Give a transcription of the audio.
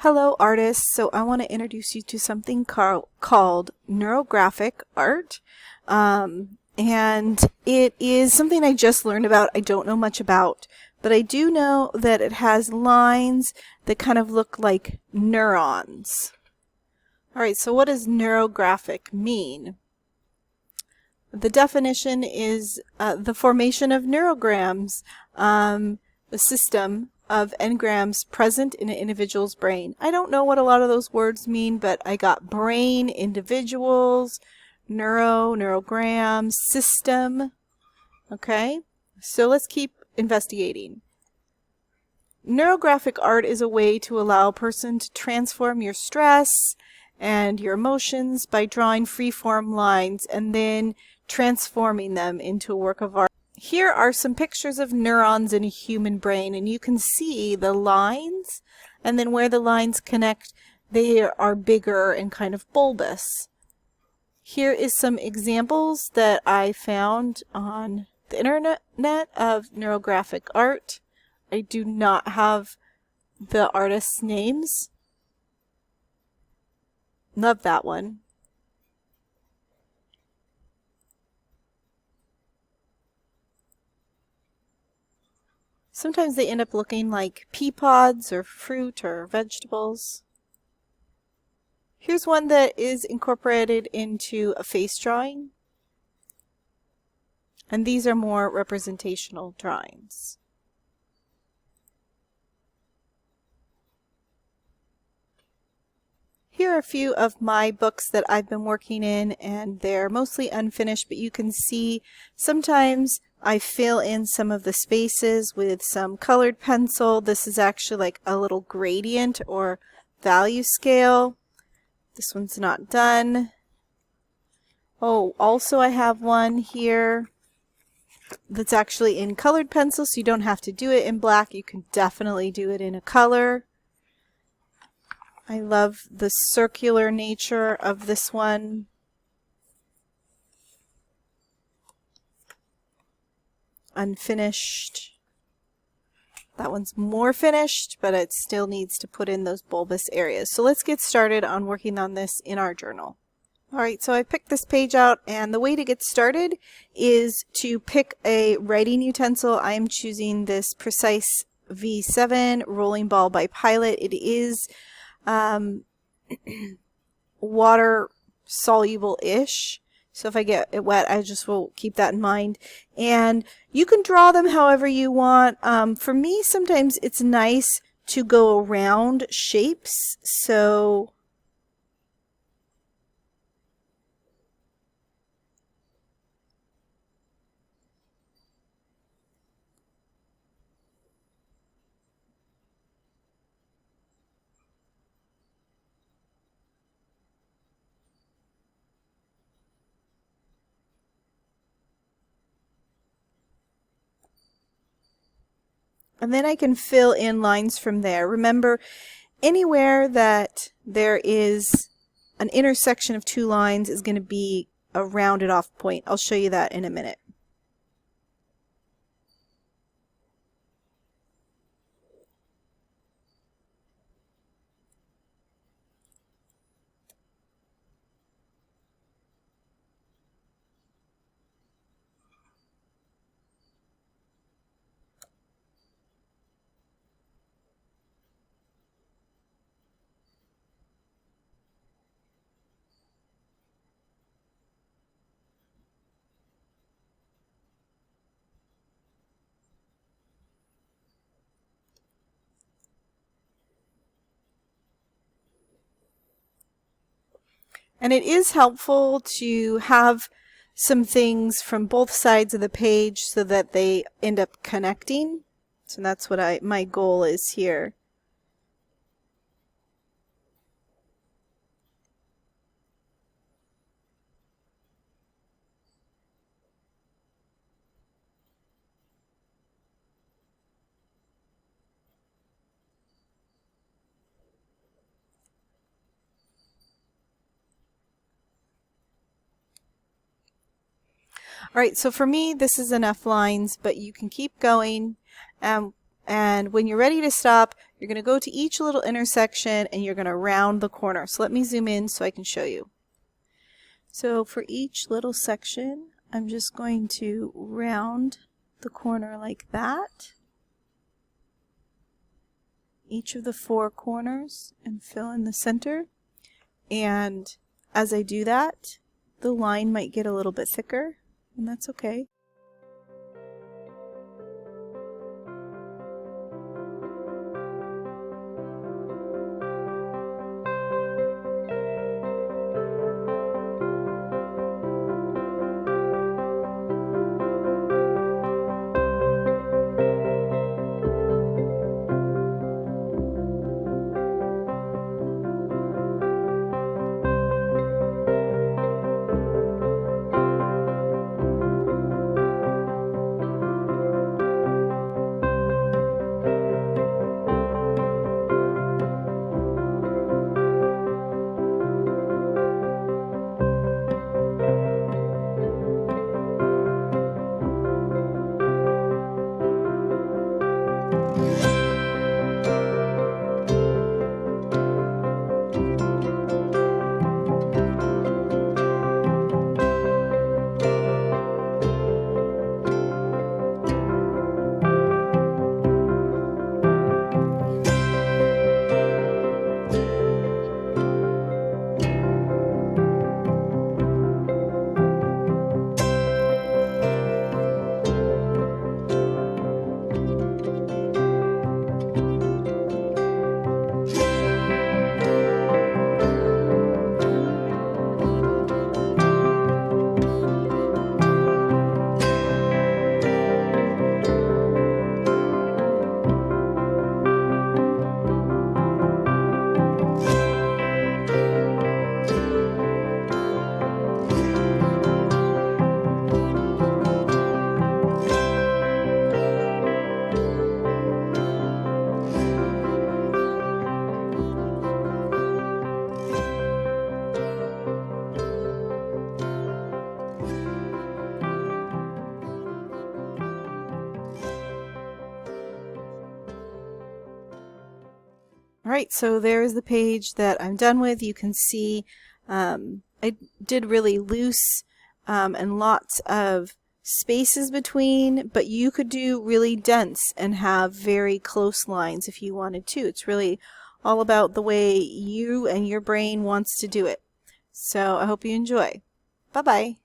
Hello artists, so I want to introduce you to something called neurographic art. And it is something I just learned about. I don't know much about, but I do know that it has lines that kind of look like neurons. Alright, so what does neurographic mean? The definition is the formation of neurograms, the system of engrams present in an individual's brain. I don't know what a lot of those words mean, but I got brain, individuals, neurograms, system. Okay, so let's keep investigating. Neurographic art is a way to allow a person to transform your stress and your emotions by drawing free-form lines and then transforming them into a work of art. Here are some pictures of neurons in a human brain, and you can see the lines, and then where the lines connect, they are bigger and kind of bulbous. Here is some examples that I found on the internet of neurographic art. I do not have the artists' names. Love that one. Sometimes they end up looking like pea pods or fruit or vegetables. Here's one that is incorporated into a face drawing. And these are more representational drawings. Here are a few of my books that I've been working in, and they're mostly unfinished, but you can see sometimes I fill in some of the spaces with some colored pencil. This is actually like a little gradient or value scale. This one's not done. Oh, also I have one here that's actually in colored pencil, so you don't have to do it in black. You can definitely do it in a color. I love the circular nature of this one. Unfinished. That one's more finished, but it still needs to put in those bulbous areas. So let's get started on working on this in our journal. Alright, so I picked this page out, and the way to get started is to pick a writing utensil. I am choosing this Precise V7 Rolling Ball by Pilot. It is water soluble-ish. So if I get it wet, I just will keep that in mind. And you can draw them however you want. For me, sometimes it's nice to go around shapes. So and then I can fill in lines from there. Remember, anywhere that there is an intersection of two lines is going to be a rounded off point. I'll show you that in a minute. And it is helpful to have some things from both sides of the page so that they end up connecting. So that's what my goal is here. All right, so for me, this is enough lines, but you can keep going. And when you're ready to stop, you're going to go to each little intersection and you're going to round the corner. So let me zoom in so I can show you. So for each little section, I'm just going to round the corner like that. Each of the 4 corners and fill in the center. And as I do that, the line might get a little bit thicker, and that's okay. Alright, so there's the page that I'm done with. You can see I did really loose and lots of spaces between, but you could do really dense and have very close lines if you wanted to. It's really all about the way you and your brain wants to do it. So I hope you enjoy. Bye-bye.